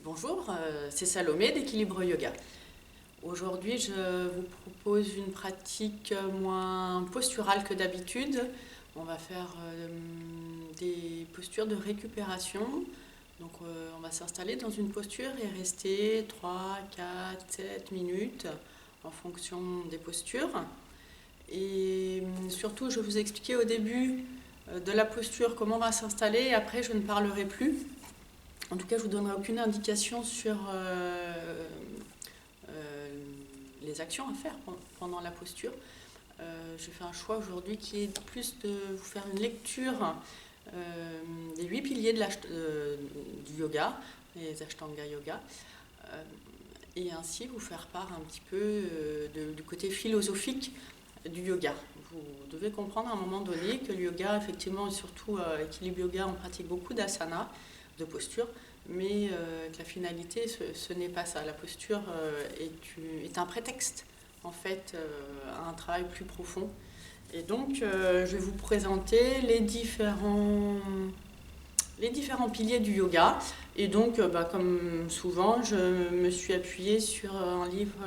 Bonjour, c'est Salomé d'Équilibre Yoga. Aujourd'hui, je vous propose une pratique moins posturale que d'habitude. On va faire des postures de récupération. Donc, on va s'installer dans une posture et rester 3, 4, 7 minutes en fonction des postures. Et surtout, je vous expliquais au début de la posture comment on va s'installer et après, je ne parlerai plus. En tout cas, je ne vous donnerai aucune indication sur les actions à faire pendant la posture. J'ai fait un choix aujourd'hui qui est plus de vous faire une lecture des 8 piliers du yoga, les Ashtanga Yoga, et ainsi vous faire part un petit peu du côté philosophique du yoga. Vous devez comprendre à un moment donné que le yoga, effectivement, et surtout Équilibre Yoga, on pratique beaucoup d'asana, de posture, mais que la finalité, ce n'est pas ça. La posture est un prétexte, en fait, à un travail plus profond. Et donc, je vais vous présenter les différents piliers du yoga. Et donc, comme souvent, je me suis appuyée sur un livre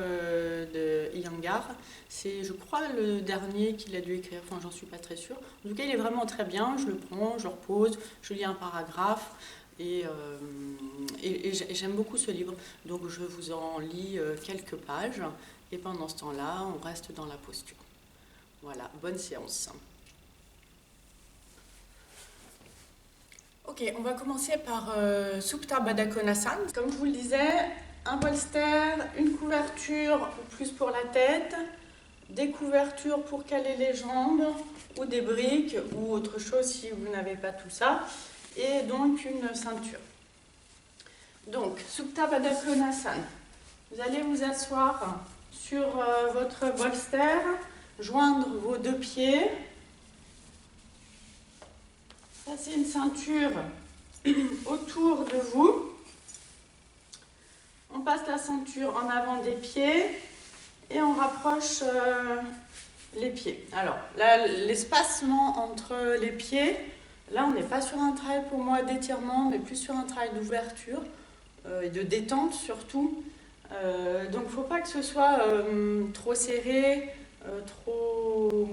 de Iyengar. C'est, je crois, le dernier qu'il a dû écrire. Enfin, j'en suis pas très sûre. En tout cas, il est vraiment très bien. Je le prends, je repose, je lis un paragraphe. Et j'aime beaucoup ce livre. Donc, je vous en lis quelques pages. Et pendant ce temps-là, on reste dans la posture. Voilà, bonne séance. Ok, on va commencer par Supta Baddha Konasana. Comme je vous le disais, un bolster, une couverture plus pour la tête, des couvertures pour caler les jambes, ou des briques, ou autre chose si vous n'avez pas tout ça, et donc une ceinture. Donc, Supta Baddha Konasana. Vous allez vous asseoir sur votre bolster, joindre vos deux pieds, passer une ceinture autour de vous. On passe la ceinture en avant des pieds et on rapproche les pieds. Alors, là, l'espacement entre les pieds, là, on n'est pas sur un travail pour moi d'étirement, mais plus sur un travail d'ouverture et de détente surtout. Donc, il ne faut pas que ce soit trop serré, trop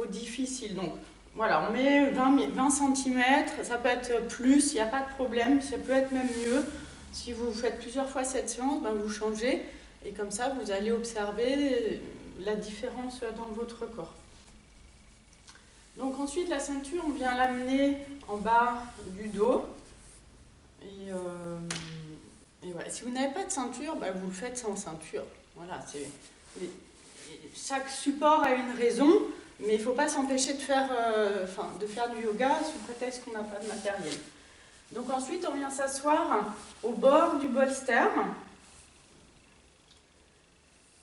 difficile. Donc, voilà, on met 20 cm, ça peut être plus, il n'y a pas de problème, ça peut être même mieux. Si vous faites plusieurs fois cette séance, vous changez et comme ça, vous allez observer la différence dans votre corps. Donc ensuite, la ceinture, on vient l'amener en bas du dos. Et voilà. Si vous n'avez pas de ceinture, vous le faites sans ceinture. Voilà, chaque support a une raison. Mais il ne faut pas s'empêcher de faire du yoga sous prétexte qu'on n'a pas de matériel. Donc ensuite, on vient s'asseoir au bord du bolster.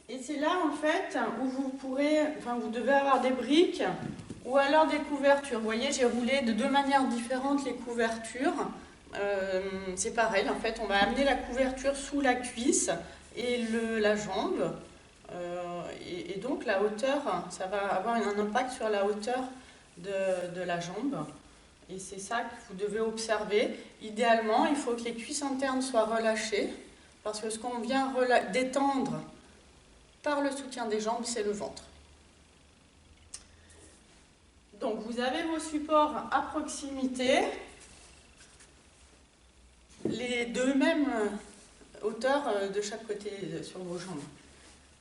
Et c'est là, en fait, où vous devez avoir des briques ou alors des couvertures. Vous voyez, j'ai roulé de deux manières différentes les couvertures. C'est pareil, en fait, on va amener la couverture sous la cuisse et la jambe. Et donc la hauteur, ça va avoir un impact sur la hauteur de la jambe. Et c'est ça que vous devez observer. Idéalement, il faut que les cuisses internes soient relâchées, parce que ce qu'on vient détendre par le soutien des jambes, c'est le ventre. Donc vous avez vos supports à proximité, les deux mêmes hauteurs de chaque côté sur vos jambes.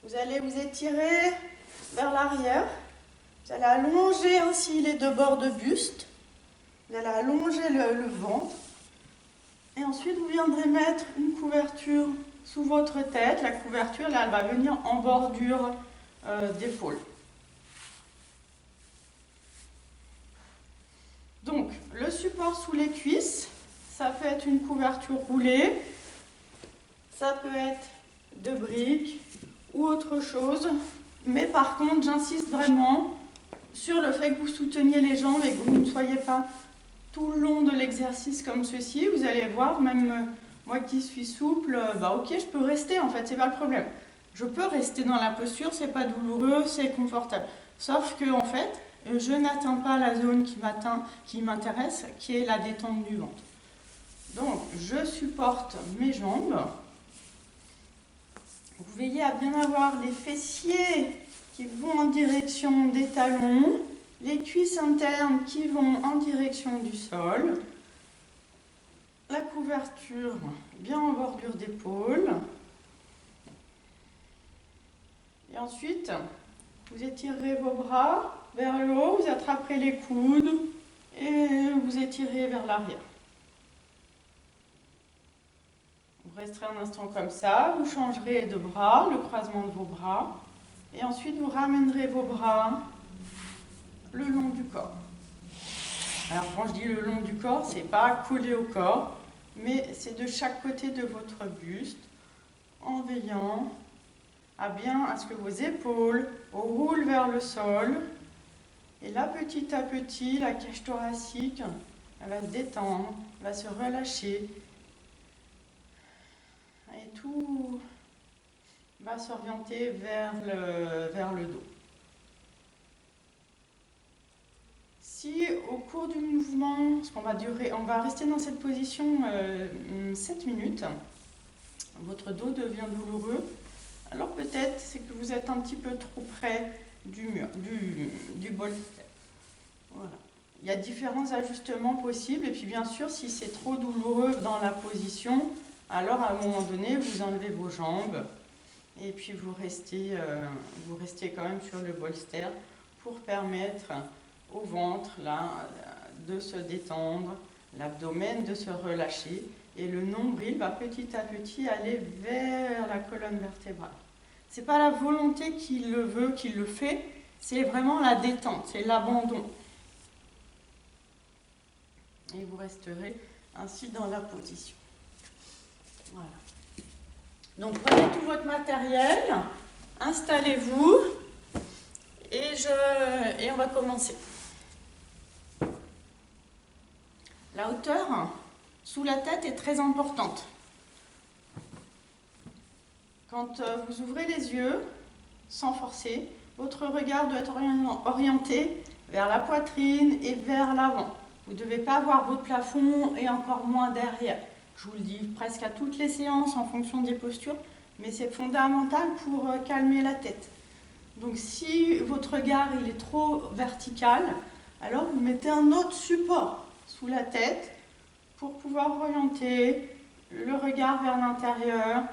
Vous allez vous étirer vers l'arrière. Vous allez allonger ainsi les deux bords de buste. Vous allez allonger le ventre. Et ensuite, vous viendrez mettre une couverture sous votre tête. La couverture, là, elle va venir en bordure d'épaule. Donc, le support sous les cuisses, ça peut être une couverture roulée. Ça peut être de briques ou autre chose, mais par contre j'insiste vraiment sur le fait que vous souteniez les jambes et que vous ne soyez pas tout le long de l'exercice comme ceci. Vous allez voir, même moi qui suis souple, ok, je peux rester, en fait, c'est pas le problème. Je peux rester dans la posture, c'est pas douloureux, c'est confortable. Sauf que, en fait, je n'atteins pas la zone qui m'intéresse, qui est la détente du ventre. Donc, je supporte mes jambes. Vous veillez à bien avoir les fessiers qui vont en direction des talons, les cuisses internes qui vont en direction du sol, la couverture bien en bordure d'épaule. Et ensuite, vous étirez vos bras vers le haut, vous attraperez les coudes et vous étirez vers l'arrière. Vous resterez un instant comme ça, vous changerez de bras, le croisement de vos bras, et ensuite vous ramènerez vos bras le long du corps. Alors quand je dis le long du corps, c'est pas collé au corps, mais c'est de chaque côté de votre buste, en veillant à ce que vos épaules roulent vers le sol. Et là, petit à petit, la cage thoracique elle va se détendre, va se relâcher. Et tout va s'orienter vers le dos. Si au cours du mouvement, parce on va rester dans cette position 7 minutes, votre dos devient douloureux, alors peut-être c'est que vous êtes un petit peu trop près du mur, du bol. Voilà. Il y a différents ajustements possibles et puis bien sûr si c'est trop douloureux dans la position, alors à un moment donné vous enlevez vos jambes et puis vous restez quand même sur le bolster pour permettre au ventre là de se détendre, l'abdomen de se relâcher et le nombril va petit à petit aller vers la colonne vertébrale. C'est pas la volonté qui le veut, qui le fait, c'est vraiment la détente, c'est l'abandon. Et vous resterez ainsi dans la position. Voilà. Donc prenez tout votre matériel, installez-vous et on va commencer. La hauteur sous la tête est très importante. Quand vous ouvrez les yeux, sans forcer, votre regard doit être orienté vers la poitrine et vers l'avant. Vous ne devez pas voir votre plafond et encore moins derrière. Je vous le dis presque à toutes les séances en fonction des postures, mais c'est fondamental pour calmer la tête. Donc si votre regard il est trop vertical, alors vous mettez un autre support sous la tête pour pouvoir orienter le regard vers l'intérieur,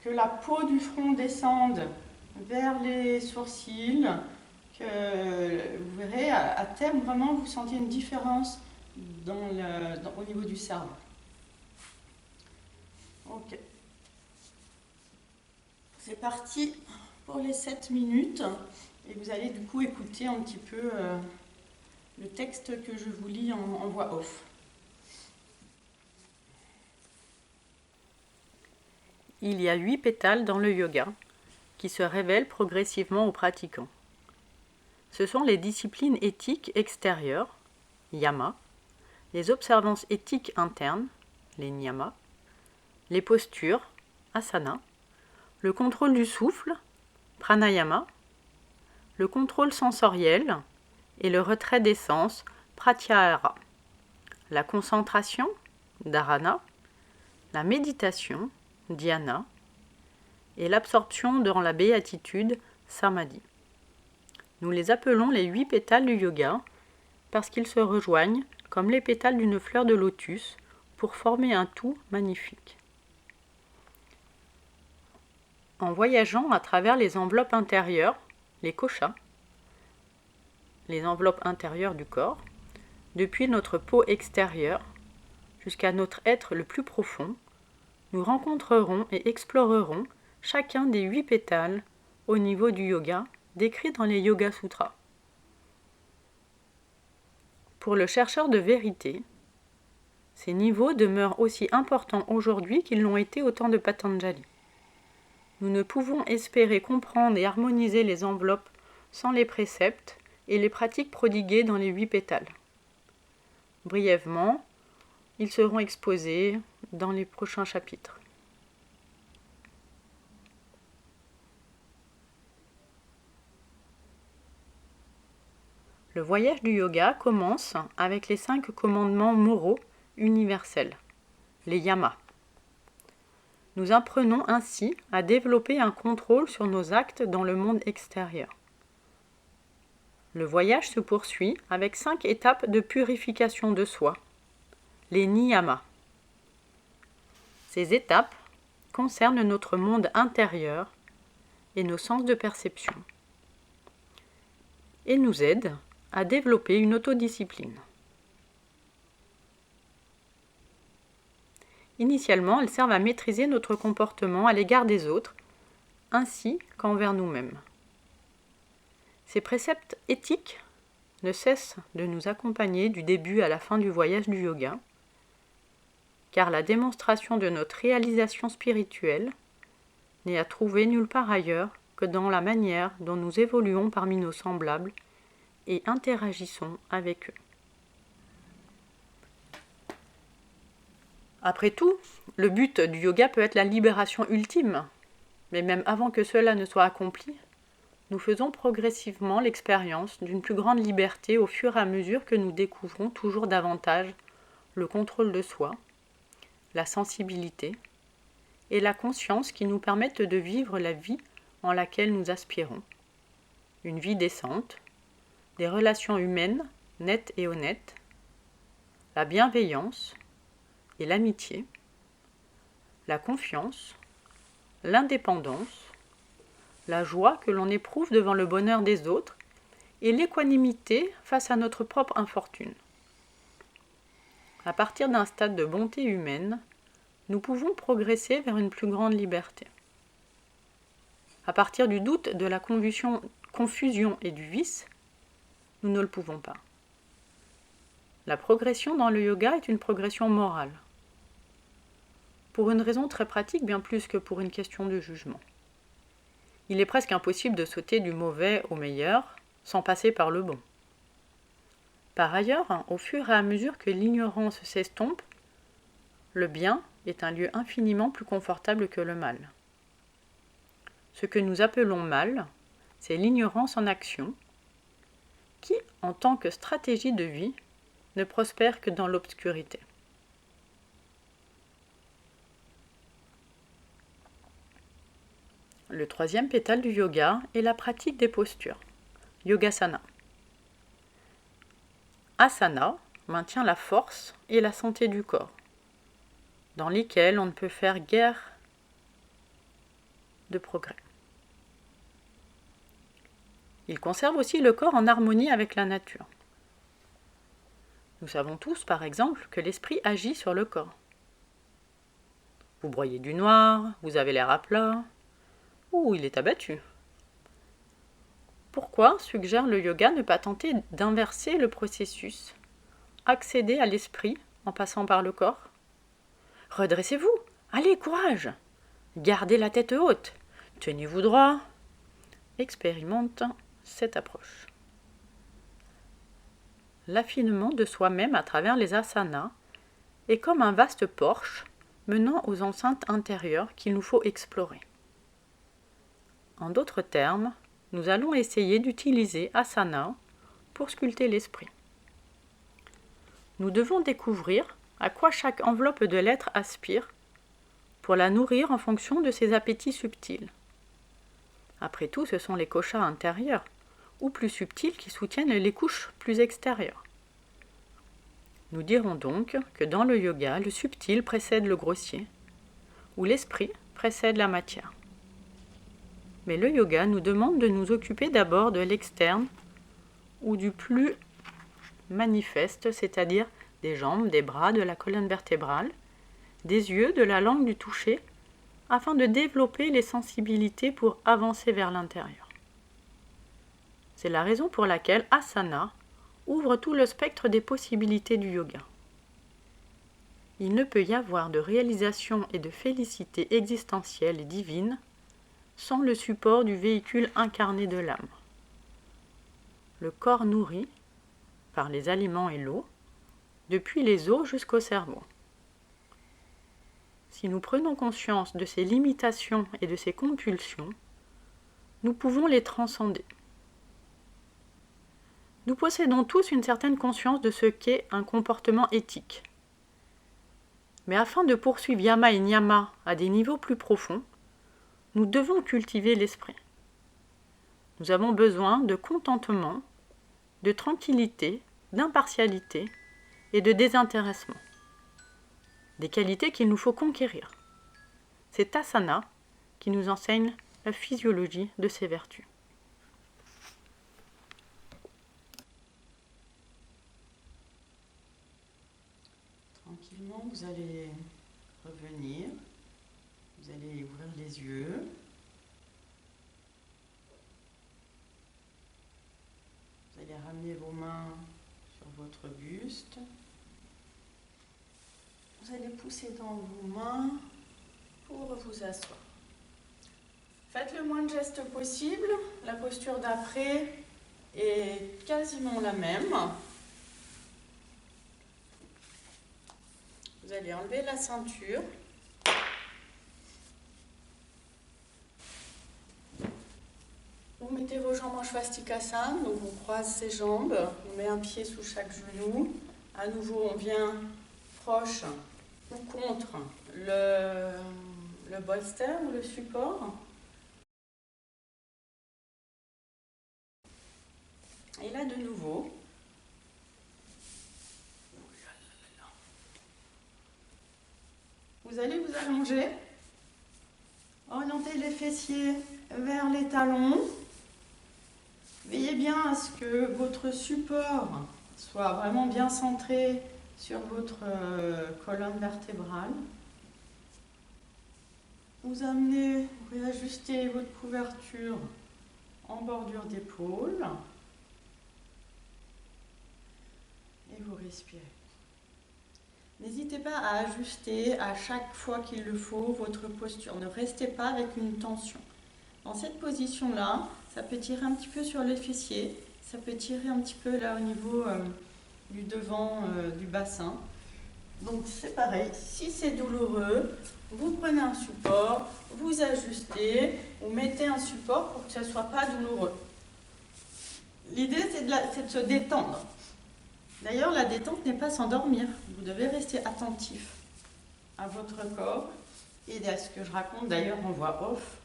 que la peau du front descende vers les sourcils, que vous verrez à terme vraiment vous sentez une différence au niveau du cerveau. Ok. C'est parti pour les 7 minutes et vous allez du coup écouter un petit peu le texte que je vous lis en voix off. Il y a 8 pétales dans le yoga qui se révèlent progressivement aux pratiquants. Ce sont les disciplines éthiques extérieures, yama, les observances éthiques internes, les niyamas, les postures, asana, le contrôle du souffle, pranayama, le contrôle sensoriel et le retrait des sens, pratyahara, la concentration, dharana, la méditation, dhyana, et l'absorption dans la béatitude, samadhi. Nous les appelons les 8 pétales du yoga parce qu'ils se rejoignent comme les pétales d'une fleur de lotus pour former un tout magnifique. En voyageant à travers les enveloppes intérieures, les koshas, les enveloppes intérieures du corps, depuis notre peau extérieure jusqu'à notre être le plus profond, nous rencontrerons et explorerons chacun des 8 pétales au niveau du yoga décrits dans les Yoga Sutras. Pour le chercheur de vérité, ces niveaux demeurent aussi importants aujourd'hui qu'ils l'ont été au temps de Patanjali. Nous ne pouvons espérer comprendre et harmoniser les enveloppes sans les préceptes et les pratiques prodiguées dans les 8 pétales. Brièvement, ils seront exposés dans les prochains chapitres. Le voyage du yoga commence avec les 5 commandements moraux universels. les yamas. Nous apprenons ainsi à développer un contrôle sur nos actes dans le monde extérieur. Le voyage se poursuit avec 5 étapes de purification de soi, les niyamas. Ces étapes concernent notre monde intérieur et nos sens de perception, et nous aident à développer une autodiscipline. Initialement, elles servent à maîtriser notre comportement à l'égard des autres, ainsi qu'envers nous-mêmes. Ces préceptes éthiques ne cessent de nous accompagner du début à la fin du voyage du yoga, car la démonstration de notre réalisation spirituelle n'est à trouver nulle part ailleurs que dans la manière dont nous évoluons parmi nos semblables et interagissons avec eux. Après tout, le but du yoga peut être la libération ultime, mais même avant que cela ne soit accompli, nous faisons progressivement l'expérience d'une plus grande liberté au fur et à mesure que nous découvrons toujours davantage le contrôle de soi, la sensibilité et la conscience qui nous permettent de vivre la vie en laquelle nous aspirons. Une vie décente, des relations humaines nettes et honnêtes, la bienveillance et l'amitié, la confiance, l'indépendance, la joie que l'on éprouve devant le bonheur des autres et l'équanimité face à notre propre infortune. À partir d'un stade de bonté humaine, nous pouvons progresser vers une plus grande liberté. À partir du doute, de la confusion et du vice, nous ne le pouvons pas. La progression dans le yoga est une progression morale, pour une raison très pratique bien plus que pour une question de jugement. Il est presque impossible de sauter du mauvais au meilleur sans passer par le bon. Par ailleurs, au fur et à mesure que l'ignorance s'estompe, le bien est un lieu infiniment plus confortable que le mal. Ce que nous appelons mal, c'est l'ignorance en action, qui, en tant que stratégie de vie, ne prospère que dans l'obscurité. Le 3e pétale du yoga est la pratique des postures, yogasana. Asana maintient la force et la santé du corps, dans lesquels on ne peut faire guère de progrès. Il conserve aussi le corps en harmonie avec la nature. Nous savons tous, par exemple, que l'esprit agit sur le corps. Vous broyez du noir, vous avez l'air à plat, ou il est abattu. Pourquoi, suggère le yoga, ne pas tenter d'inverser le processus, accéder à l'esprit en passant par le corps? Redressez-vous, allez, courage! Gardez la tête haute, tenez-vous droit. Expérimente cette approche. L'affinement de soi-même à travers les asanas est comme un vaste porche menant aux enceintes intérieures qu'il nous faut explorer. En d'autres termes, nous allons essayer d'utiliser asana pour sculpter l'esprit. Nous devons découvrir à quoi chaque enveloppe de l'être aspire pour la nourrir en fonction de ses appétits subtils. Après tout, ce sont les koshas intérieurs ou plus subtils qui soutiennent les couches plus extérieures. Nous dirons donc que dans le yoga, le subtil précède le grossier, ou l'esprit précède la matière. Mais le yoga nous demande de nous occuper d'abord de l'externe ou du plus manifeste, c'est-à-dire des jambes, des bras, de la colonne vertébrale, des yeux, de la langue, du toucher, afin de développer les sensibilités pour avancer vers l'intérieur. C'est la raison pour laquelle asana ouvre tout le spectre des possibilités du yoga. Il ne peut y avoir de réalisation et de félicité existentielle et divine sans le support du véhicule incarné de l'âme. Le corps nourri par les aliments et l'eau, depuis les os jusqu'au cerveau. Si nous prenons conscience de ces limitations et de ces compulsions, nous pouvons les transcender. Nous possédons tous une certaine conscience de ce qu'est un comportement éthique. Mais afin de poursuivre yama et niyama à des niveaux plus profonds, nous devons cultiver l'esprit. Nous avons besoin de contentement, de tranquillité, d'impartialité et de désintéressement. Des qualités qu'il nous faut conquérir. C'est Asana qui nous enseigne la physiologie de ces vertus. Tranquillement, vous allez revenir, vous allez ouvrir les yeux. Vous allez ramener vos mains sur votre buste. Vous allez pousser dans vos mains pour vous asseoir. Faites le moins de gestes possible. La posture d'après est quasiment la même. Vous allez enlever la ceinture. Vous mettez vos jambes en Svastikasana, donc on croise ses jambes, on met un pied sous chaque genou. À nouveau, on vient proche ou contre le bolster ou le support. Et là, de nouveau, vous allez vous allonger, orienter les fessiers vers les talons. Veillez bien à ce que votre support soit vraiment bien centré sur votre colonne vertébrale. Vous amenez, vous réajustez votre couverture en bordure d'épaule. Et vous respirez. N'hésitez pas à ajuster à chaque fois qu'il le faut votre posture. Ne restez pas avec une tension. Dans cette position-là, ça peut tirer un petit peu sur les fessiers, ça peut tirer un petit peu là au niveau du devant du bassin. Donc c'est pareil, si c'est douloureux, vous prenez un support, vous ajustez, vous mettez un support pour que ça ne soit pas douloureux. L'idée c'est de se détendre. D'ailleurs, la détente n'est pas s'endormir. Vous devez rester attentif à votre corps et à ce que je raconte d'ailleurs en voix off.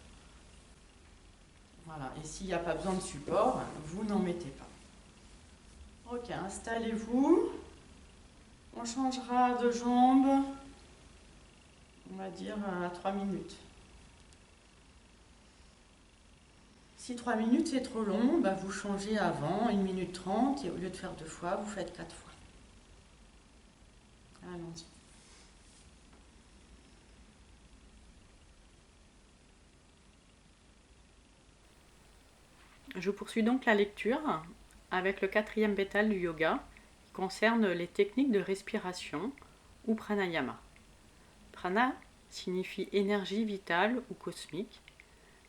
Voilà, et s'il n'y a pas besoin de support, vous n'en mettez pas. Ok, installez-vous. On changera de jambe, on va dire à 3 minutes. Si 3 minutes c'est trop long, vous changez avant, 1 minute 30, et au lieu de faire 2 fois, vous faites 4 fois. Allons-y. Je poursuis donc la lecture avec le 4e pétale du yoga qui concerne les techniques de respiration ou pranayama. Prana signifie énergie vitale ou cosmique,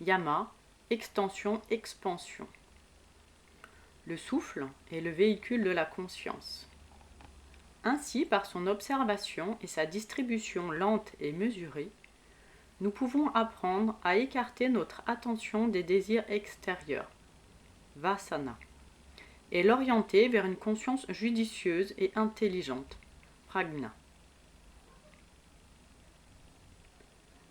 yama, extension, expansion. Le souffle est le véhicule de la conscience. Ainsi, par son observation et sa distribution lente et mesurée, nous pouvons apprendre à écarter notre attention des désirs extérieurs, vasana, et l'orienter vers une conscience judicieuse et intelligente, prajna.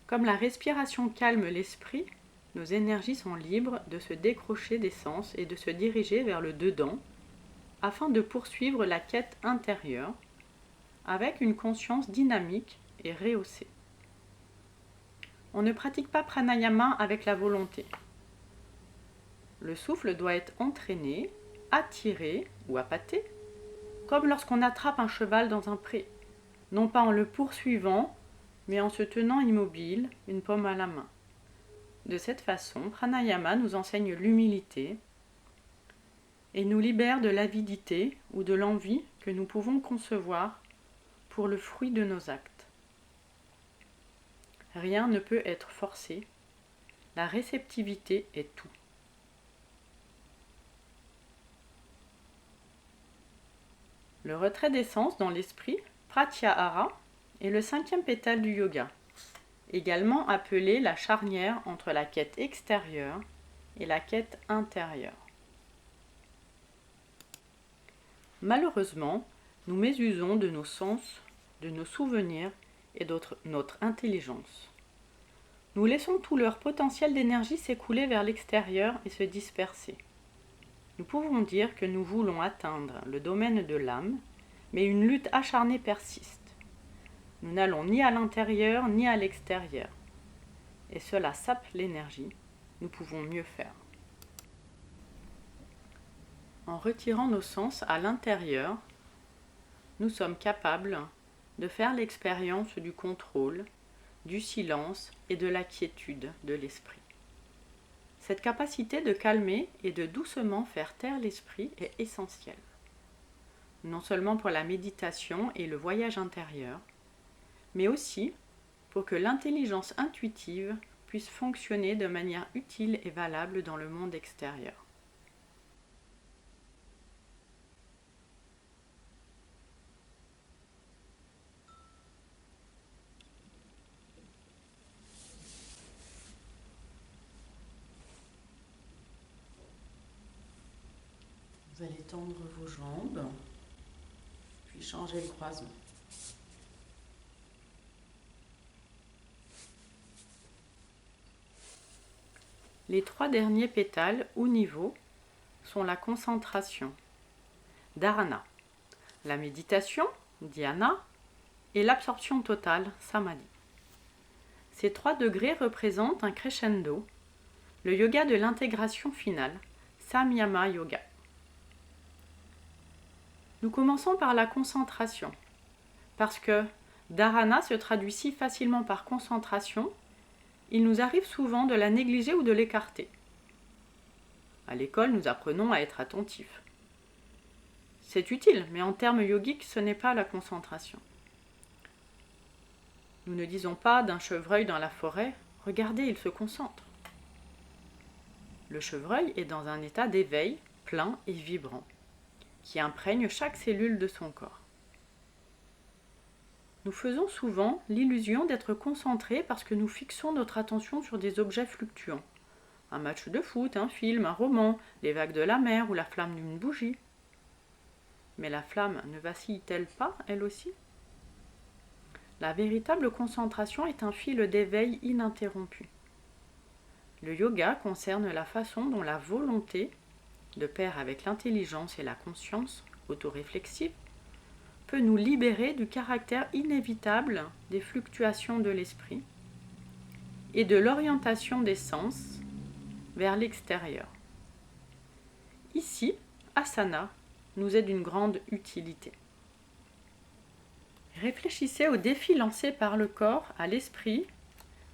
Comme la respiration calme l'esprit, nos énergies sont libres de se décrocher des sens et de se diriger vers le dedans, afin de poursuivre la quête intérieure, avec une conscience dynamique et rehaussée. On ne pratique pas pranayama avec la volonté. Le souffle doit être entraîné, attiré ou appâté, comme lorsqu'on attrape un cheval dans un pré, non pas en le poursuivant, mais en se tenant immobile, une paume à la main. De cette façon, pranayama nous enseigne l'humilité et nous libère de l'avidité ou de l'envie que nous pouvons concevoir pour le fruit de nos actes. Rien ne peut être forcé, la réceptivité est tout. Le retrait des sens dans l'esprit, pratyahara, est le 5e pétale du yoga, également appelé la charnière entre la quête extérieure et la quête intérieure. Malheureusement, nous mésusons de nos sens, de nos souvenirs et notre intelligence. Nous laissons tout leur potentiel d'énergie s'écouler vers l'extérieur et se disperser. Nous pouvons dire que nous voulons atteindre le domaine de l'âme, mais une lutte acharnée persiste. Nous n'allons ni à l'intérieur ni à l'extérieur, et cela sape l'énergie. Nous pouvons mieux faire. En retirant nos sens à l'intérieur, nous sommes capables de faire l'expérience du contrôle, du silence et de la quiétude de l'esprit. Cette capacité de calmer et de doucement faire taire l'esprit est essentielle, non seulement pour la méditation et le voyage intérieur, mais aussi pour que l'intelligence intuitive puisse fonctionner de manière utile et valable dans le monde extérieur. Vous allez tendre vos jambes, puis changer le croisement. Les 3 derniers pétales ou niveaux sont la concentration, dharana, la méditation, dhyana, et l'absorption totale, samadhi. Ces 3 degrés représentent un crescendo, le yoga de l'intégration finale, samyama yoga. Nous commençons par la concentration, parce que dharana se traduit si facilement par concentration, il nous arrive souvent de la négliger ou de l'écarter. À l'école, nous apprenons à être attentifs. C'est utile, mais en termes yogiques, ce n'est pas la concentration. Nous ne disons pas d'un chevreuil dans la forêt, « Regardez, il se concentre ». Le chevreuil est dans un état d'éveil plein et vibrant, qui imprègne chaque cellule de son corps. Nous faisons souvent l'illusion d'être concentrés parce que nous fixons notre attention sur des objets fluctuants. Un match de foot, un film, un roman, les vagues de la mer ou la flamme d'une bougie. Mais la flamme ne vacille-t-elle pas, elle aussi ? La véritable concentration est un fil d'éveil ininterrompu. Le yoga concerne la façon dont la volonté, de pair avec l'intelligence et la conscience autoréflexive, peut nous libérer du caractère inévitable des fluctuations de l'esprit et de l'orientation des sens vers l'extérieur. Ici, asana nous est d'une grande utilité. Réfléchissez aux défis lancés par le corps à l'esprit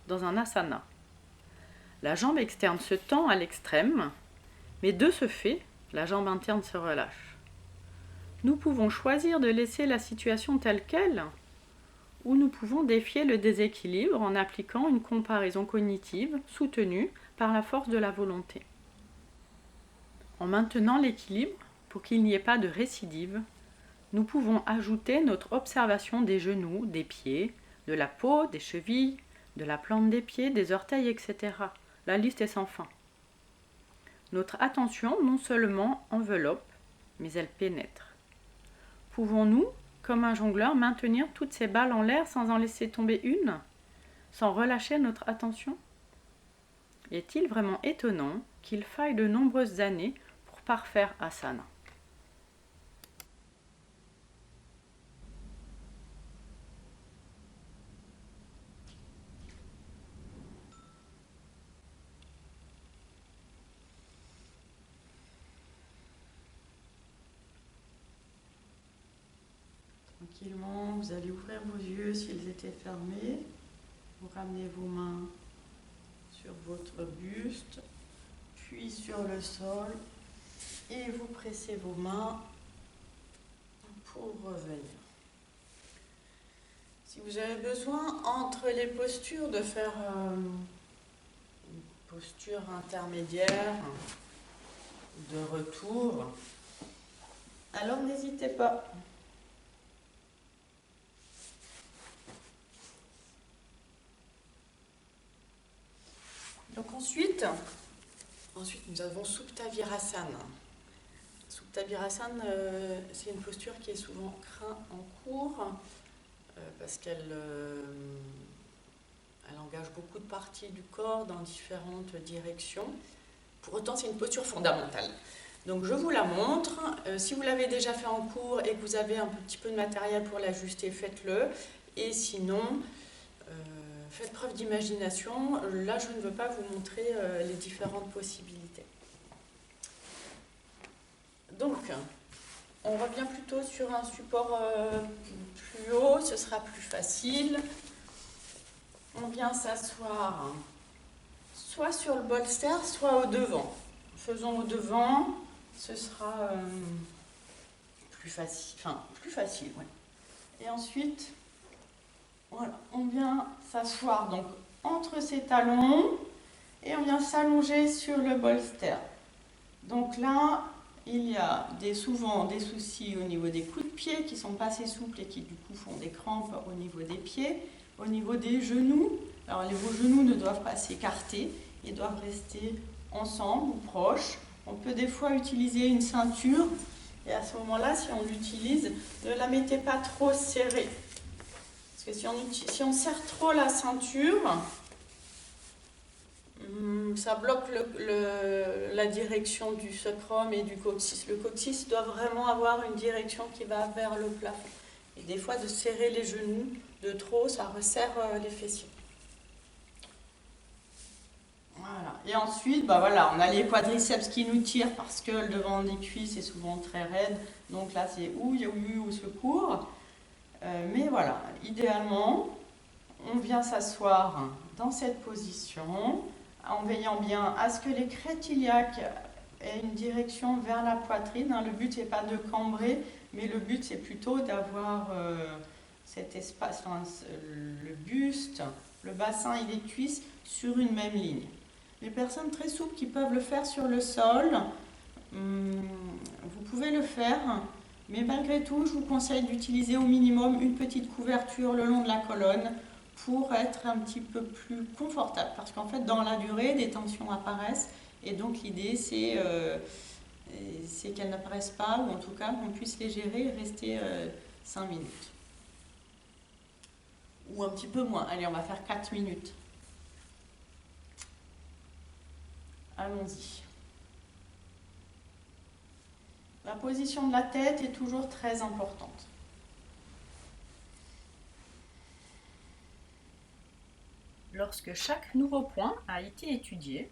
dans un asana. La jambe externe se tend à l'extrême, mais de ce fait, la jambe interne se relâche. Nous pouvons choisir de laisser la situation telle qu'elle, ou nous pouvons défier le déséquilibre en appliquant une comparaison cognitive soutenue par la force de la volonté. En maintenant l'équilibre, pour qu'il n'y ait pas de récidive, nous pouvons ajouter notre observation des genoux, des pieds, de la peau, des chevilles, de la plante des pieds, des orteils, etc. La liste est sans fin. Notre attention non seulement enveloppe, mais elle pénètre. Pouvons-nous, comme un jongleur, maintenir toutes ces balles en l'air sans en laisser tomber une, sans relâcher notre attention ? Est-il vraiment étonnant qu'il faille de nombreuses années pour parfaire asana ? Tranquillement, vous allez ouvrir vos yeux s'ils étaient fermés. Vous ramenez vos mains sur votre buste, puis sur le sol, et vous pressez vos mains pour revenir. Si vous avez besoin, entre les postures, de faire une posture intermédiaire de retour, alors n'hésitez pas. Donc ensuite, nous avons Supta Virasana. Supta Virasana, c'est une posture qui est souvent crin en cours. parce qu'elle elle engage beaucoup de parties du corps dans différentes directions. Pour autant, c'est une posture fondamentale. Donc je vous la montre. Si vous l'avez déjà fait en cours et que vous avez un petit peu de matériel pour l'ajuster, faites-le. Et sinon, faites preuve d'imagination. Là, je ne veux pas vous montrer les différentes possibilités. Donc, on revient plutôt sur un support plus haut, ce sera plus facile. On vient s'asseoir soit sur le bolster, soit au devant. Faisons au devant, ce sera plus facile, ouais. Et ensuite, voilà, on vient s'asseoir donc entre ses talons et on vient s'allonger sur le bolster. Donc là, il y a souvent des soucis au niveau des coups de pied qui sont pas assez souples et qui du coup font des crampes au niveau des pieds, au niveau des genoux. Alors vos genoux ne doivent pas s'écarter, ils doivent rester ensemble ou proches. On peut des fois utiliser une ceinture et à ce moment-là, si on l'utilise, ne la mettez pas trop serrée. Parce que si on serre trop la ceinture, ça bloque la direction du sacrum et du coccyx. Le coccyx doit vraiment avoir une direction qui va vers le plafond. Et des fois, de serrer les genoux de trop, ça resserre les fessiers. Voilà. Et ensuite, voilà, on a les quadriceps qui nous tirent parce que le devant des cuisses est souvent très raide. Donc là, c'est ouille au secours. Mais voilà, idéalement, on vient s'asseoir dans cette position en veillant bien à ce que les crêtes iliaques aient une direction vers la poitrine. Le but n'est pas de cambrer, mais le but c'est plutôt d'avoir cet espace, le buste, le bassin et les cuisses sur une même ligne. Les personnes très souples qui peuvent le faire sur le sol, vous pouvez le faire, mais malgré tout, je vous conseille d'utiliser au minimum une petite couverture le long de la colonne pour être un petit peu plus confortable. Parce qu'en fait, dans la durée, des tensions apparaissent et donc l'idée, c'est qu'elles n'apparaissent pas, ou en tout cas qu'on puisse les gérer et rester 5 minutes. Ou un petit peu moins. Allez, on va faire 4 minutes. Allons-y. La position de la tête est toujours très importante. Lorsque chaque nouveau point a été étudié,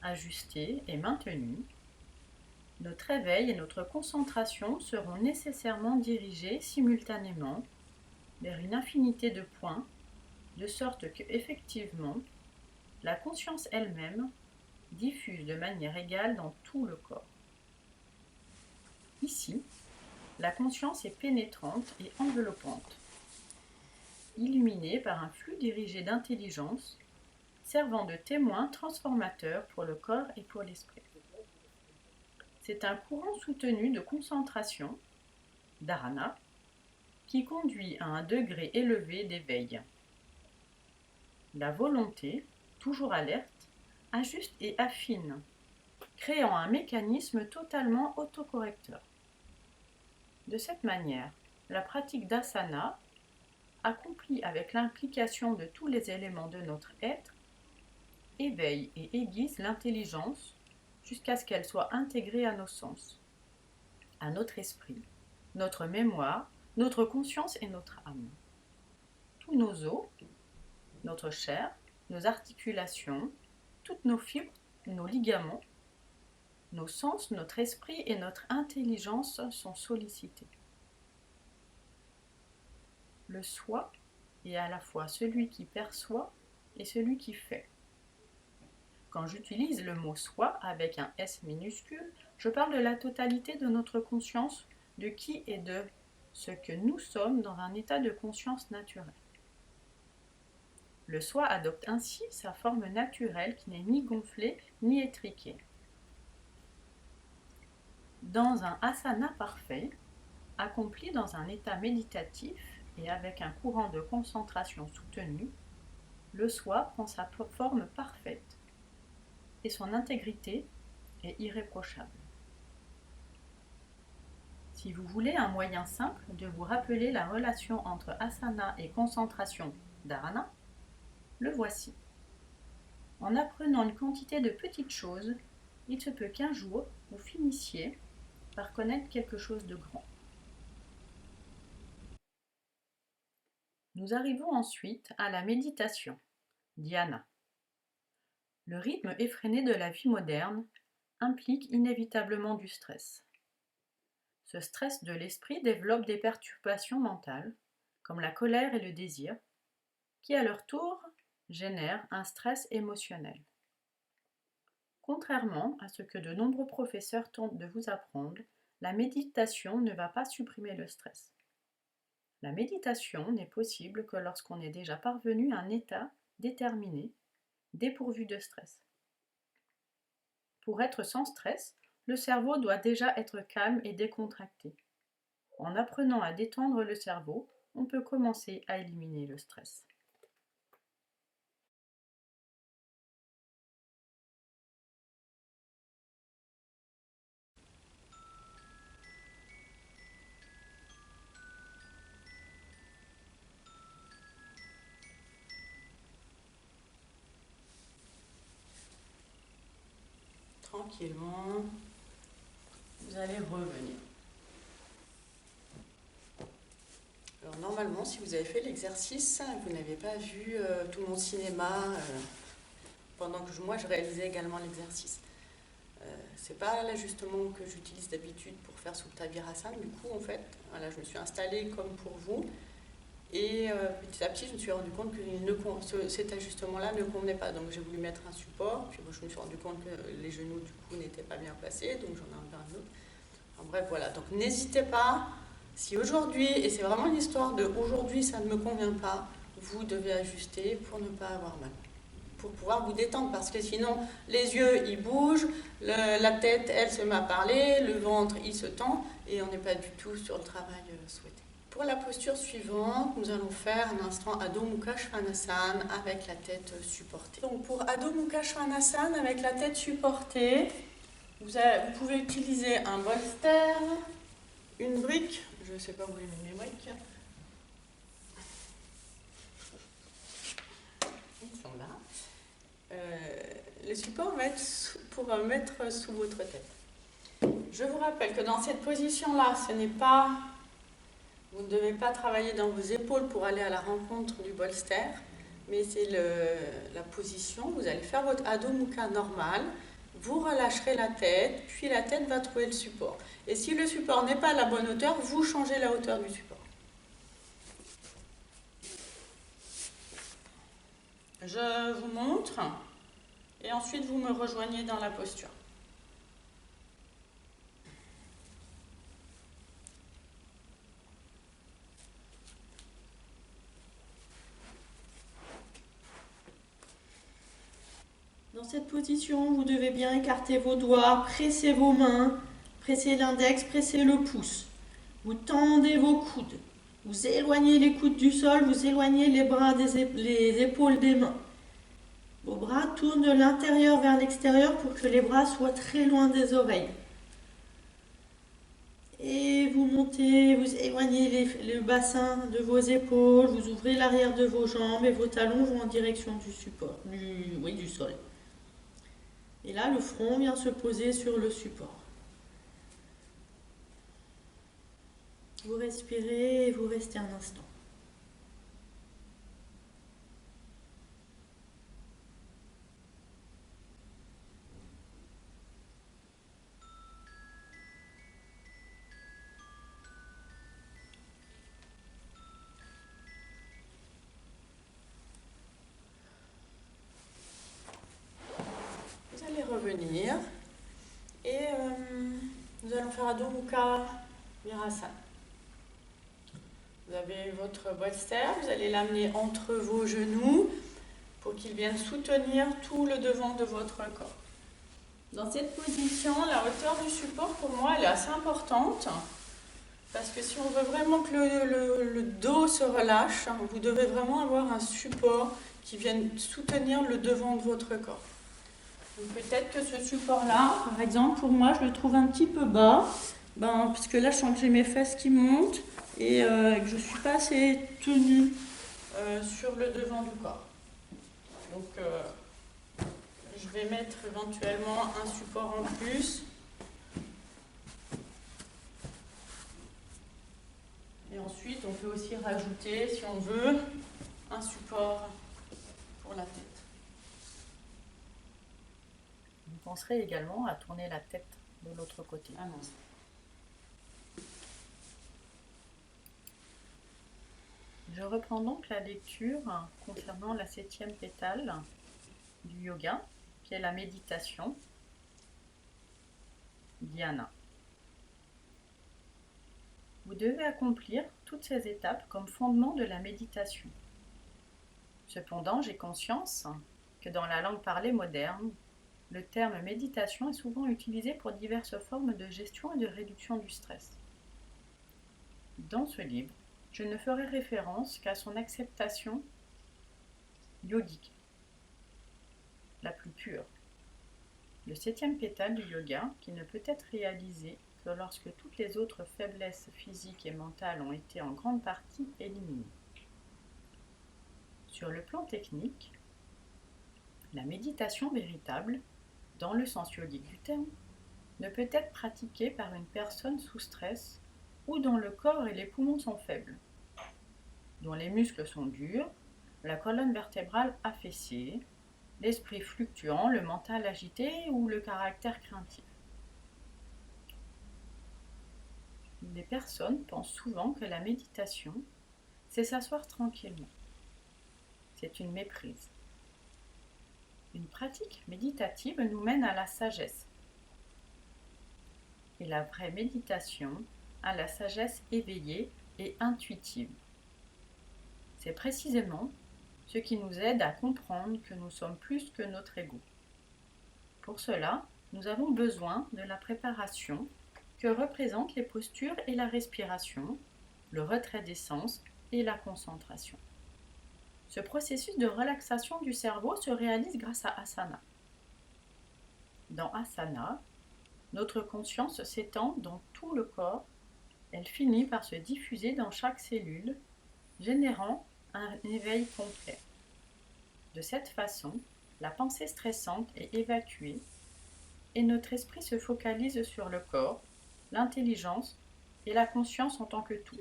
ajusté et maintenu, notre éveil et notre concentration seront nécessairement dirigés simultanément vers une infinité de points, de sorte que, effectivement, la conscience elle-même diffuse de manière égale dans tout le corps. Ici, la conscience est pénétrante et enveloppante, illuminée par un flux dirigé d'intelligence, servant de témoin transformateur pour le corps et pour l'esprit. C'est un courant soutenu de concentration, dharana, qui conduit à un degré élevé d'éveil. La volonté, toujours alerte, ajuste et affine, créant un mécanisme totalement autocorrecteur. De cette manière, la pratique d'asana, accomplie avec l'implication de tous les éléments de notre être, éveille et aiguise l'intelligence jusqu'à ce qu'elle soit intégrée à nos sens, à notre esprit, notre mémoire, notre conscience et notre âme. Tous nos os, notre chair, nos articulations, toutes nos fibres, nos ligaments, nos sens, notre esprit et notre intelligence sont sollicités. Le soi est à la fois celui qui perçoit et celui qui fait. Quand j'utilise le mot soi avec un S minuscule, je parle de la totalité de notre conscience, de qui et de ce que nous sommes dans un état de conscience naturelle. Le soi adopte ainsi sa forme naturelle qui n'est ni gonflée ni étriquée. Dans un asana parfait, accompli dans un état méditatif et avec un courant de concentration soutenu, le soi prend sa forme parfaite et son intégrité est irréprochable. Si vous voulez un moyen simple de vous rappeler la relation entre asana et concentration dharana, le voici. En apprenant une quantité de petites choses, il se peut qu'un jour, vous finissiez par connaître quelque chose de grand. Nous arrivons ensuite à la méditation, dhyana. Le rythme effréné de la vie moderne implique inévitablement du stress. Ce stress de l'esprit développe des perturbations mentales, comme la colère et le désir, qui à leur tour génèrent un stress émotionnel. Contrairement à ce que de nombreux professeurs tentent de vous apprendre, la méditation ne va pas supprimer le stress. La méditation n'est possible que lorsqu'on est déjà parvenu à un état déterminé, dépourvu de stress. Pour être sans stress, le cerveau doit déjà être calme et décontracté. En apprenant à détendre le cerveau, on peut commencer à éliminer le stress. Tranquillement, vous allez revenir. Alors normalement, si vous avez fait l'exercice, vous n'avez pas vu tout mon cinéma pendant que moi je réalisais également l'exercice. C'est pas l'ajustement que j'utilise d'habitude pour faire Supta Virasana. Du coup, en fait, voilà, je me suis installée comme pour vous. Et petit à petit, je me suis rendu compte que cet ajustement-là ne convenait pas. Donc j'ai voulu mettre un support, puis je me suis rendu compte que les genoux du coup n'étaient pas bien placés, donc j'en ai enlevé un autre. Enfin, bref, voilà. Donc n'hésitez pas, si aujourd'hui, et c'est vraiment une histoire de aujourd'hui ça ne me convient pas, vous devez ajuster pour ne pas avoir mal, pour pouvoir vous détendre, parce que sinon les yeux ils bougent, la tête elle se met à parler, le ventre il se tend, et on n'est pas du tout sur le travail souhaité. Pour la posture suivante, nous allons faire un instant Adho Mukha Svanasana avec la tête supportée. Donc pour Adho Mukha Svanasana avec la tête supportée, vous pouvez utiliser un bolster, une brique, je ne sais pas où j'ai mis mes briques. Ils sont là. Le support va être pour mettre sous votre tête. Je vous rappelle que dans cette position-là, ce n'est pas... Vous ne devez pas travailler dans vos épaules pour aller à la rencontre du bolster, mais c'est la position. Vous allez faire votre Adho Mukha normal, vous relâcherez la tête, puis la tête va trouver le support. Et si le support n'est pas à la bonne hauteur, vous changez la hauteur du support. Je vous montre, et ensuite vous me rejoignez dans la posture. Dans cette position, vous devez bien écarter vos doigts, presser vos mains, presser l'index, presser le pouce. Vous tendez vos coudes, vous éloignez les coudes du sol, vous éloignez les bras les épaules des mains. Vos bras tournent de l'intérieur vers l'extérieur pour que les bras soient très loin des oreilles. Et vous montez, vous éloignez le bassin de vos épaules, vous ouvrez l'arrière de vos jambes et vos talons vont en direction du support, du sol. Et là, le front vient se poser sur le support. Vous respirez et vous restez un instant. Vous allez revenir et nous allons faire Adho Mukha Virasana. Vous avez votre bolster, vous allez l'amener entre vos genoux pour qu'il vienne soutenir tout le devant de votre corps. Dans cette position, la hauteur du support pour moi elle est assez importante parce que si on veut vraiment que le dos se relâche, vous devez vraiment avoir un support qui vienne soutenir le devant de votre corps. Donc peut-être que ce support-là, par exemple, pour moi, je le trouve un petit peu bas. parce que là, je sens que j'ai mes fesses qui montent et que je ne suis pas assez tenue sur le devant du corps. Donc, je vais mettre éventuellement un support en plus. Et ensuite, on peut aussi rajouter, si on veut, un support pour la tête. Vous penserez également à tourner la tête de l'autre côté. Ah non. Je reprends donc la lecture concernant la 7e pétale du yoga, qui est la méditation, dhyana. Vous devez accomplir toutes ces étapes comme fondement de la méditation. Cependant, j'ai conscience que dans la langue parlée moderne, le terme méditation est souvent utilisé pour diverses formes de gestion et de réduction du stress. Dans ce livre, je ne ferai référence qu'à son acceptation yogique, la plus pure. Le 7e pétale du yoga, qui ne peut être réalisé que lorsque toutes les autres faiblesses physiques et mentales ont été en grande partie éliminées. Sur le plan technique, la méditation véritable, dans le sens yogique du terme, ne peut être pratiquée par une personne sous stress ou dont le corps et les poumons sont faibles, dont les muscles sont durs, la colonne vertébrale affaissée, l'esprit fluctuant, le mental agité ou le caractère craintif. Les personnes pensent souvent que la méditation, c'est s'asseoir tranquillement. C'est une méprise. Une pratique méditative nous mène à la sagesse. Et la vraie méditation à la sagesse éveillée et intuitive. C'est précisément ce qui nous aide à comprendre que nous sommes plus que notre ego. Pour cela, nous avons besoin de la préparation que représentent les postures et la respiration, le retrait des sens et la concentration. Ce processus de relaxation du cerveau se réalise grâce à asana. Dans asana, notre conscience s'étend dans tout le corps, elle finit par se diffuser dans chaque cellule, générant un éveil complet. De cette façon, la pensée stressante est évacuée et notre esprit se focalise sur le corps, l'intelligence et la conscience en tant que tout.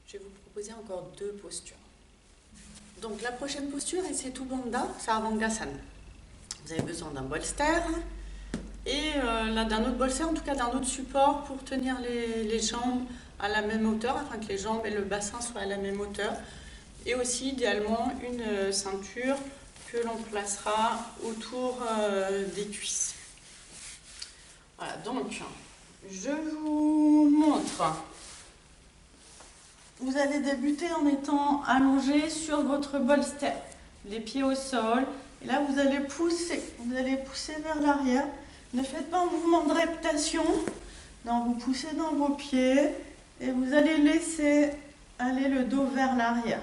Je vais vous proposer encore 2 postures. Donc la prochaine posture, c'est Setu Bandha Sarvangasana. Vous avez besoin d'un bolster et d'un autre bolster, en tout cas d'un autre support pour tenir les jambes à la même hauteur, afin que les jambes et le bassin soient à la même hauteur. Et aussi idéalement une ceinture que l'on placera autour des cuisses. Voilà, donc je vous montre. Vous allez débuter en étant allongé sur votre bolster, les pieds au sol. Et là, vous allez pousser vers l'arrière. Ne faites pas un mouvement de reptation. Non, vous poussez dans vos pieds et vous allez laisser aller le dos vers l'arrière.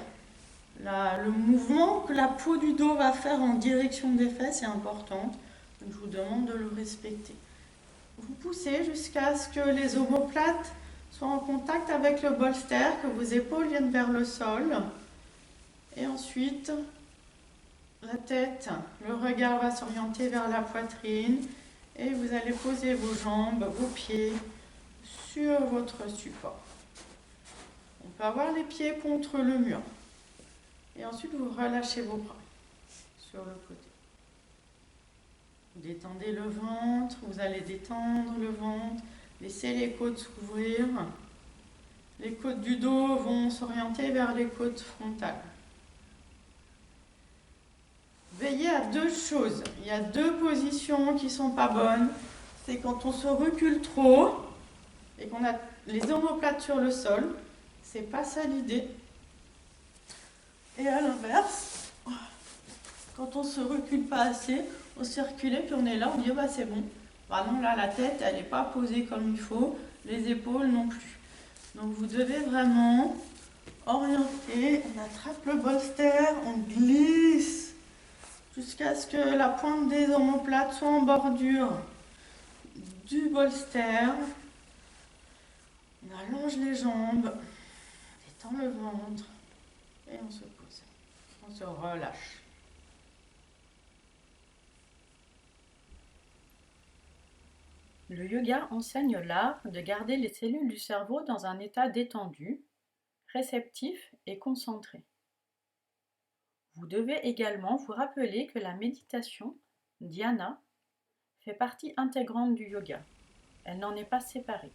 Le mouvement que la peau du dos va faire en direction des fesses est important. Donc, je vous demande de le respecter. Vous poussez jusqu'à ce que les omoplates soient en contact avec le bolster, que vos épaules viennent vers le sol. Et ensuite, la tête, le regard va s'orienter vers la poitrine. Et vous allez poser vos jambes, vos pieds sur votre support. On peut avoir les pieds contre le mur. Et ensuite, vous relâchez vos bras sur le côté. Vous détendez le ventre, vous allez détendre le ventre, laissez les côtes s'ouvrir. Les côtes du dos vont s'orienter vers les côtes frontales. Veillez à 2 choses. Il y a 2 positions qui ne sont pas bonnes. C'est quand on se recule trop et qu'on a les omoplates sur le sol. C'est pas ça l'idée. Et à l'inverse, quand on se recule pas assez, on s'est reculé, puis on est là, on dit c'est bon. Bah non, là la tête, elle n'est pas posée comme il faut, les épaules non plus. Donc vous devez vraiment orienter, on attrape le bolster, on glisse jusqu'à ce que la pointe des omoplates soit en bordure du bolster. On allonge les jambes, on détend le ventre et on se pose. On se relâche. Le yoga enseigne l'art de garder les cellules du cerveau dans un état détendu, réceptif et concentré. Vous devez également vous rappeler que la méditation, dhyana, fait partie intégrante du yoga. Elle n'en est pas séparée.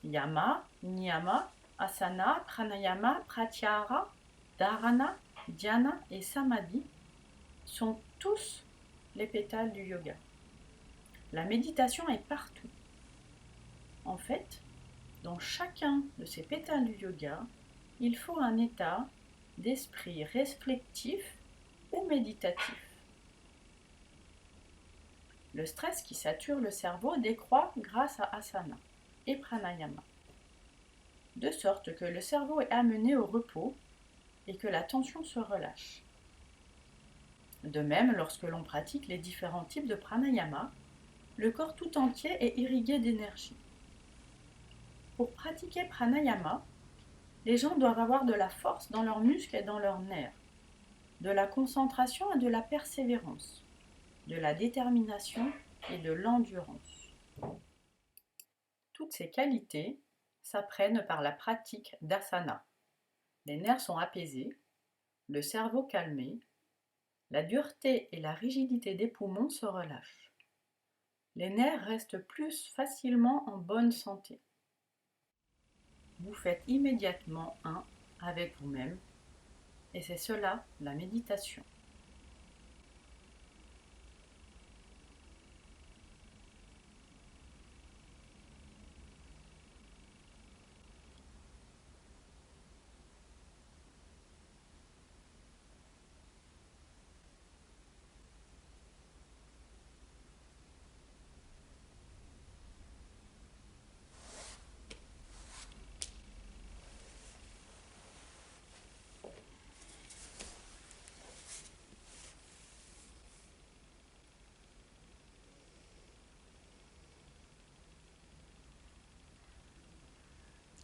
Yama, niyama, asana, pranayama, pratyahara, dharana, dhyana et samadhi sont tous les pétales du yoga. La méditation est partout. En fait, dans chacun de ces pétales du yoga, il faut un état d'esprit réflectif ou méditatif. Le stress qui sature le cerveau décroît grâce à asana et pranayama, de sorte que le cerveau est amené au repos et que la tension se relâche. De même, lorsque l'on pratique les différents types de pranayama, le corps tout entier est irrigué d'énergie. Pour pratiquer pranayama, les gens doivent avoir de la force dans leurs muscles et dans leurs nerfs, de la concentration et de la persévérance, de la détermination et de l'endurance. Toutes ces qualités s'apprennent par la pratique d'asana. Les nerfs sont apaisés, le cerveau calmé, la dureté et la rigidité des poumons se relâchent. Les nerfs restent plus facilement en bonne santé. Vous faites immédiatement un avec vous-même, et c'est cela la méditation.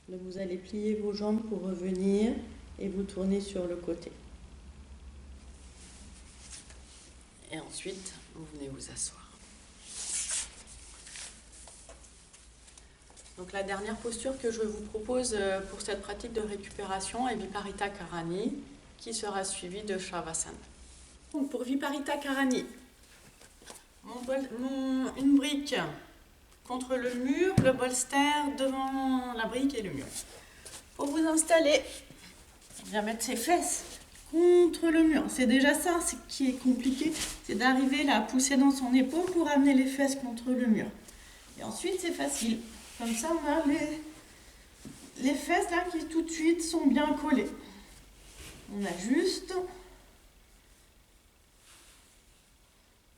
Donc vous allez plier vos jambes pour revenir et vous tourner sur le côté. Et ensuite, vous venez vous asseoir. Donc la dernière posture que je vous propose pour cette pratique de récupération est Viparita Karani, qui sera suivie de Shavasana. Donc pour Viparita Karani, une brique contre le mur, le bolster devant la brique et le mur. Pour vous installer, on vient mettre ses fesses contre le mur. C'est déjà ça ce qui est compliqué, c'est d'arriver là à pousser dans son épaule pour amener les fesses contre le mur. Et ensuite c'est facile. Comme ça on a les fesses là qui tout de suite sont bien collées. On ajuste.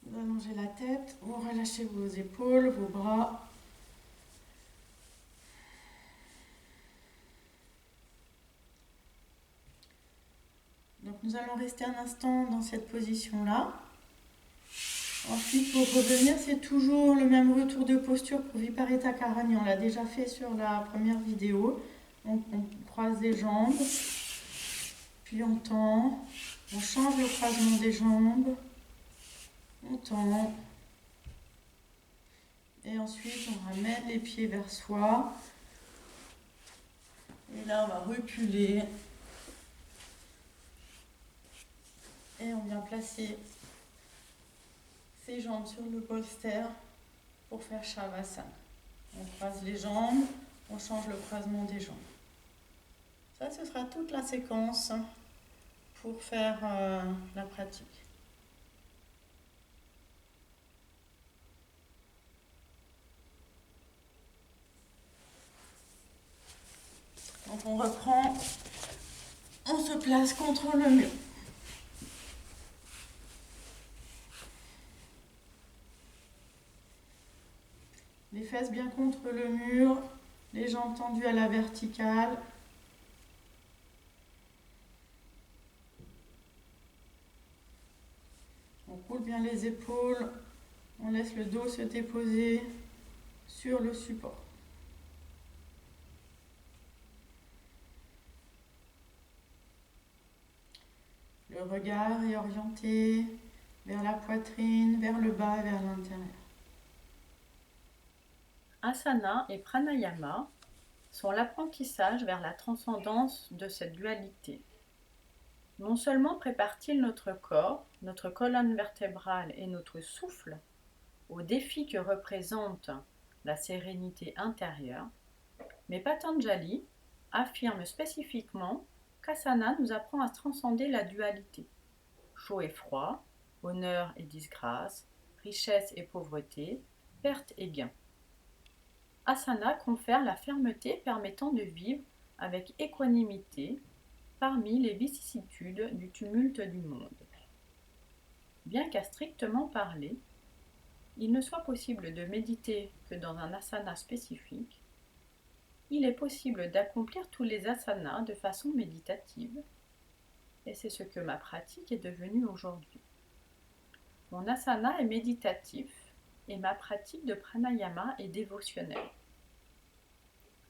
Vous allongez la tête, vous relâchez vos épaules, vos bras. Donc nous allons rester un instant dans cette position-là. Ensuite, pour revenir, c'est toujours le même retour de posture pour Viparita Karani. On l'a déjà fait sur la première vidéo. Donc on croise les jambes, puis on tend, on change le croisement des jambes. On tend et ensuite on ramène les pieds vers soi et là on va reculer et on vient placer ses jambes sur le bolster pour faire Shavasana. On croise les jambes, on change le croisement des jambes. Ça, ce sera toute la séquence pour faire la pratique. Donc on reprend, on se place contre le mur. Les fesses bien contre le mur, les jambes tendues à la verticale. On coule bien les épaules, on laisse le dos se déposer sur le support. Le regard est orienté vers la poitrine, vers le bas, vers l'intérieur. Asana et pranayama sont l'apprentissage vers la transcendance de cette dualité. Non seulement prépare-t-il notre corps, notre colonne vertébrale et notre souffle au défi que représente la sérénité intérieure, mais Patanjali affirme spécifiquement qu'Asana nous apprend à transcender la dualité, chaud et froid, honneur et disgrâce, richesse et pauvreté, perte et gain. Asana confère la fermeté permettant de vivre avec équanimité parmi les vicissitudes du tumulte du monde. Bien qu'à strictement parler, il ne soit possible de méditer que dans un asana spécifique, il est possible d'accomplir tous les asanas de façon méditative, et c'est ce que ma pratique est devenue aujourd'hui. Mon asana est méditatif et ma pratique de pranayama est dévotionnelle.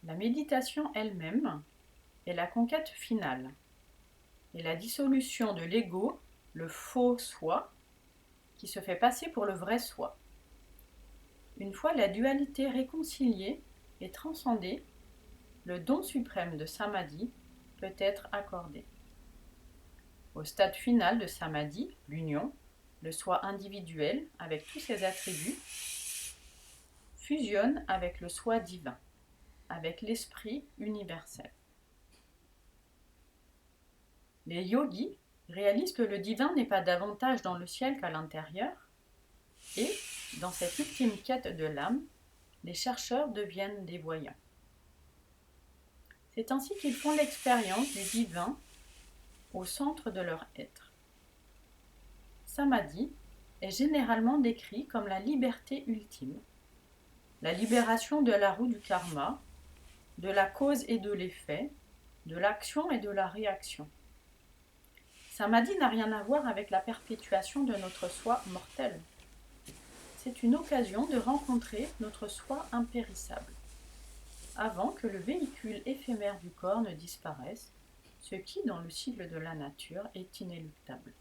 La méditation elle-même est la conquête finale et la dissolution de l'ego, le faux soi, qui se fait passer pour le vrai soi. Une fois la dualité réconciliée et transcendée, le don suprême de samadhi peut être accordé. Au stade final de samadhi, l'union, le soi individuel avec tous ses attributs, fusionne avec le soi divin, avec l'esprit universel. Les yogis réalisent que le divin n'est pas davantage dans le ciel qu'à l'intérieur, et, dans cette ultime quête de l'âme, les chercheurs deviennent des voyants. C'est ainsi qu'ils font l'expérience du divin au centre de leur être. Samadhi est généralement décrit comme la liberté ultime, la libération de la roue du karma, de la cause et de l'effet, de l'action et de la réaction. Samadhi n'a rien à voir avec la perpétuation de notre soi mortel. C'est une occasion de rencontrer notre soi impérissable, avant que le véhicule éphémère du corps ne disparaisse, ce qui, dans le cycle de la nature, est inéluctable.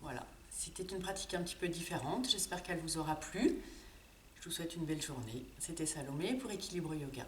Voilà, c'était une pratique un petit peu différente, j'espère qu'elle vous aura plu. Je vous souhaite une belle journée. C'était Salomé pour Équilibre Yoga.